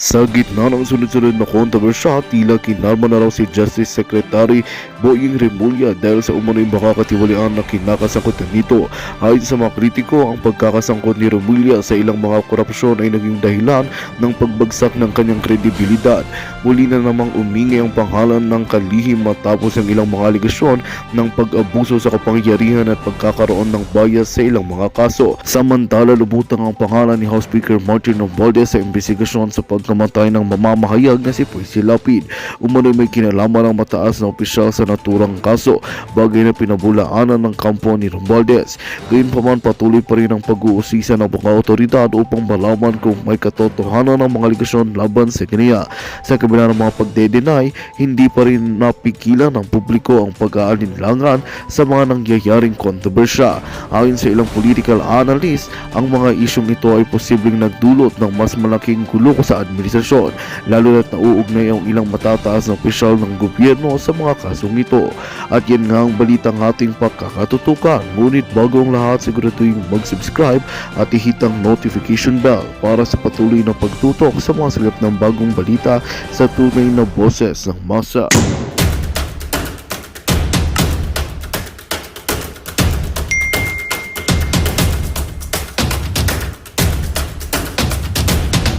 Sa gitna ng sunod-sunod na kontrobersya, tila kinarma na raw si Justice Secretary Boying Remulla dahil sa umano'y makakatiwalian na kinakasangkutan nito. Ayon sa mga kritiko, ang pagkakasangkot ni Remulla sa ilang mga korupsyon ay naging dahilan ng pagbagsak ng kanyang kredibilidad. Muli na namang umingi ang pangalan ng kalihim matapos ang ilang mga aligasyon ng pag-abuso sa kapangyarihan at pagkakaroon ng bias sa ilang mga kaso. Samantala, lubutang ang pangalan ni House Speaker Martin Romualdez sa investigasyon sa pagkamatay ng mamamahayag na si Percy Lapid. Umano'y may kinalaman ng mataas na opisyal sa naturang kaso, bagay na pinabulaanan ng kampo ni Romualdez. Gayunpaman, patuloy pa rin ang pag-uusisa ng mga otoridad upang malaman kung may katotohanan ng mga aligasyon laban sa kaniya. Sa kabila ng mga pagde-deny, hindi pa rin napigilan ng publiko ang pag-aalinlangan sa mga nangyayaring kontrobersya. Ayon sa ilang political analyst, ang mga isyong ito ay posibleng nagdulot ng mas malaking gulo sa administrasyon, lalo na't nauugnay ang ilang matataas na opisyal ng gobyerno sa mga kasong ito. At yan nga ang balitang ating pagkakatutukan. Ngunit bago ang lahat, siguraduhin mag-subscribe at i-hit ang notification bell para sa patuloy na pagtutok sa mga silip ng bagong balita sa tunay na boses ng masa.